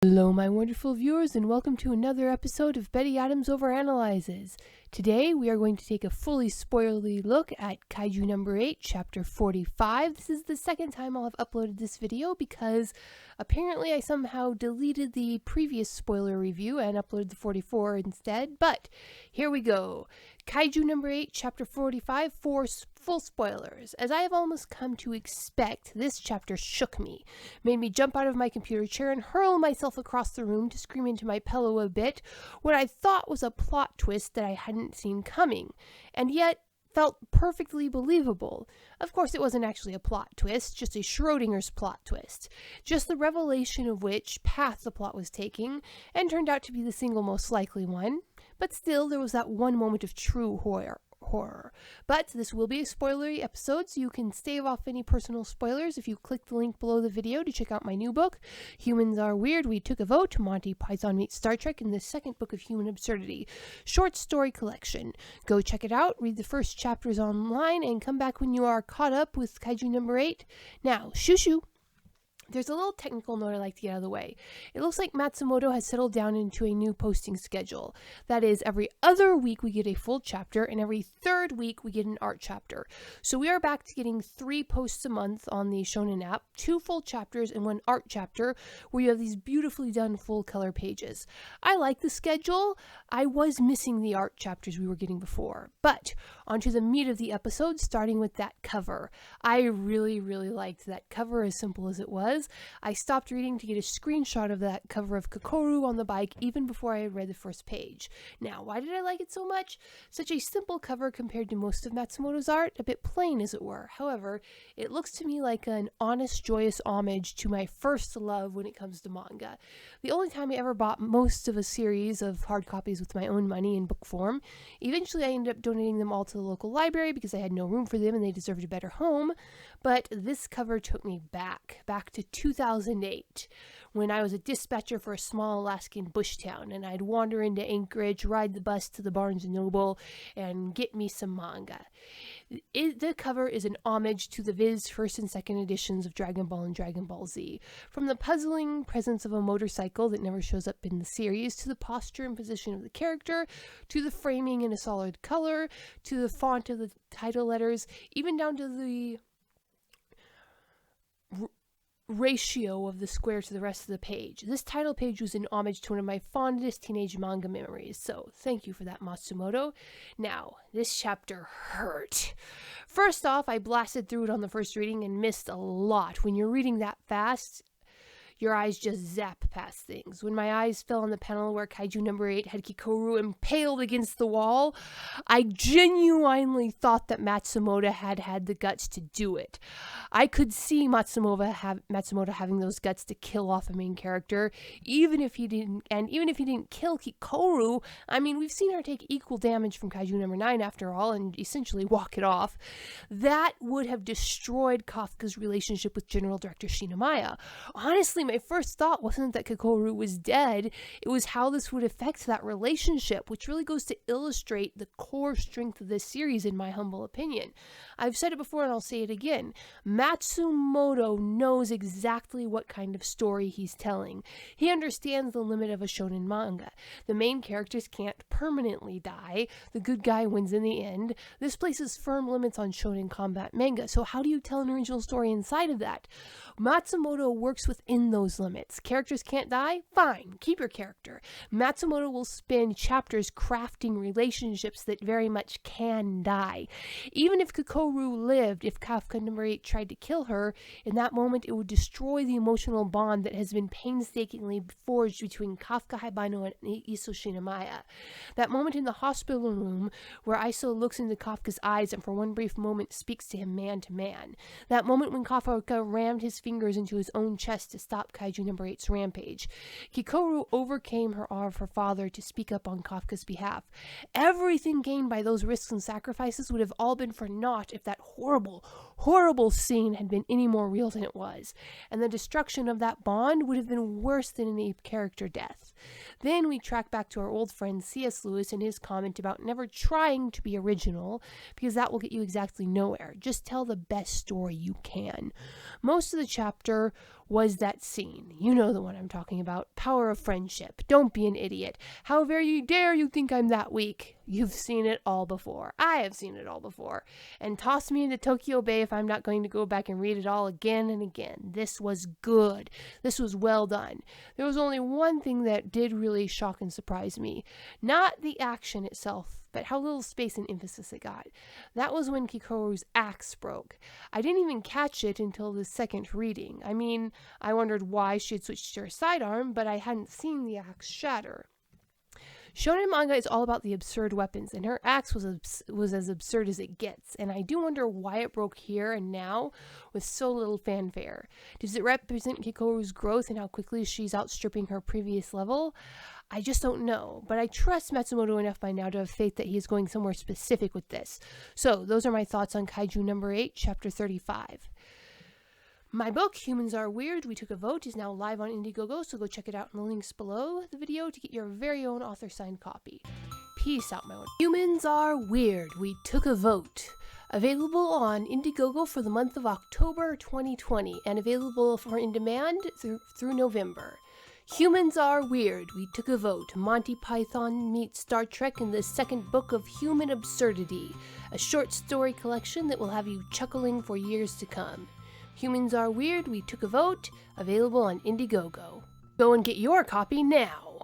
Hello, my wonderful viewers, and welcome to another episode of Betty Adams Overanalyzes. Today, we are going to take a fully spoilerly look at Kaiju number 8, chapter 45. This is the second time I'll have uploaded this video because apparently I somehow deleted the previous spoiler review and uploaded the 44 instead, but here we go. Kaiju number 8, chapter 45, for full spoilers. As I have almost come to expect, this chapter shook me, made me jump out of my computer chair and hurl myself across the room to scream into my pillow a bit, what I thought was a plot twist that I hadn't seen coming, and yet felt perfectly believable. Of course, it wasn't actually a plot twist, just a Schrodinger's plot twist, just the revelation of which path the plot was taking, and turned out to be the single most likely one. But still, there was that one moment of true horror. But this will be a spoilery episode, so you can stave off any personal spoilers if you click the link below the video to check out my new book, Humans Are Weird, We Took a Vote, Monty Python Meets Star Trek, in the second book of Human Absurdity, short story collection. Go check it out, read the first chapters online, and come back when you are caught up with Kaiju number 8. Now, shoo-shoo! There's a little technical note I'd like to get out of the way. It looks like Matsumoto has settled down into a new posting schedule. That is, every other week we get a full chapter, and every third week we get an art chapter. So we are back to getting 3 posts a month on the Shonen app, 2 full chapters and 1 art chapter, where you have these beautifully done full color pages. I like the schedule. I was missing the art chapters we were getting before. But onto the meat of the episode, starting with that cover. I really liked that cover, as simple as it was. I stopped reading to get a screenshot of that cover of Kokoru on the bike even before I had read the first page. Now, why did I like it so much? Such a simple cover compared to most of Matsumoto's art, a bit plain as it were. However, it looks to me like an honest, joyous homage to my first love when it comes to manga. The only time I ever bought most of a series of hard copies with my own money in book form. Eventually I ended up donating them all to the local library because I had no room for them and they deserved a better home. But this cover took me back to 2008, when I was a dispatcher for a small Alaskan bush town, and I'd wander into Anchorage, ride the bus to the Barnes & Noble, and get me some manga. The cover is an homage to the Viz first and second editions of Dragon Ball and Dragon Ball Z. From the puzzling presence of a motorcycle that never shows up in the series, to the posture and position of the character, to the framing in a solid color, to the font of the title letters, even down to the ratio of the square to the rest of the page. This title page was an homage to one of my fondest teenage manga memories, so thank you for that, Matsumoto. Now, this chapter hurt. First off, I blasted through it on the first reading and missed a lot. When you're reading that fast, your eyes just zap past things. When my eyes fell on the panel where Kaiju number 8 had Kikoru impaled against the wall, I genuinely thought that Matsumoto had the guts to do it. I could see Matsumoto having those guts to kill off a main character, even if he didn't kill Kikoru. I mean, we've seen her take equal damage from Kaiju number 9 after all, and essentially walk it off. That would have destroyed Kafka's relationship with General Director Shinomiya. Honestly, my first thought wasn't that Kikoru was dead, it was how this would affect that relationship, which really goes to illustrate the core strength of this series, in my humble opinion. I've said it before and I'll say it again. Matsumoto knows exactly what kind of story he's telling. He understands the limit of a shonen manga. The main characters can't permanently die. The good guy wins in the end. This places firm limits on shonen combat manga, so how do you tell an original story inside of that? Matsumoto works within those limits. Characters can't die? Fine, keep your character. Matsumoto will spend chapters crafting relationships that very much can die. Even if Kikoru lived, if Kafka number 8 tried to kill her, in that moment it would destroy the emotional bond that has been painstakingly forged between Kafka Haibano and Iso Shinomiya. That moment in the hospital room where Iso looks into Kafka's eyes and for one brief moment speaks to him man to man. That moment when Kafka rammed his fingers into his own chest to stop Kaiju number 8's rampage. Kikoru overcame her awe of her father to speak up on Kafka's behalf. Everything gained by those risks and sacrifices would have all been for naught if that horrible scene had been any more real than it was, and the destruction of that bond would have been worse than any character death. Then we track back to our old friend C.S. Lewis and his comment about never trying to be original, because that will get you exactly nowhere. Just tell the best story you can. Most of the chapter was that scene. You know the one I'm talking about. Power of friendship. Don't be an idiot. How very dare you think I'm that weak? You've seen it all before. I have seen it all before. And toss me into Tokyo Bay if I'm not going to go back and read it all again and again. This was good. This was well done. There was only one thing that did really shock and surprise me. Not the action itself, but how little space and emphasis it got. That was when Kikoru's axe broke. I didn't even catch it until the second reading. I mean, I wondered why she had switched to her sidearm, but I hadn't seen the axe shatter. Shonen manga is all about the absurd weapons, and her axe was as absurd as it gets, and I do wonder why it broke here and now with so little fanfare. Does it represent Kikoru's growth and how quickly she's outstripping her previous level? I just don't know, but I trust Matsumoto enough by now to have faith that he is going somewhere specific with this. So, those are my thoughts on Kaiju number 8, chapter 35. My book, Humans Are Weird, We Took a Vote, is now live on Indiegogo, so go check it out in the links below the video to get your very own author-signed copy. Peace out, my one. Humans Are Weird, We Took a Vote. Available on Indiegogo for the month of October 2020, and available for in-demand through November. Humans Are Weird, We Took a Vote. Monty Python meets Star Trek in the second book of Human Absurdity, a short story collection that will have you chuckling for years to come. Humans Are Weird, We Took a Vote, available on Indiegogo. Go and get your copy now!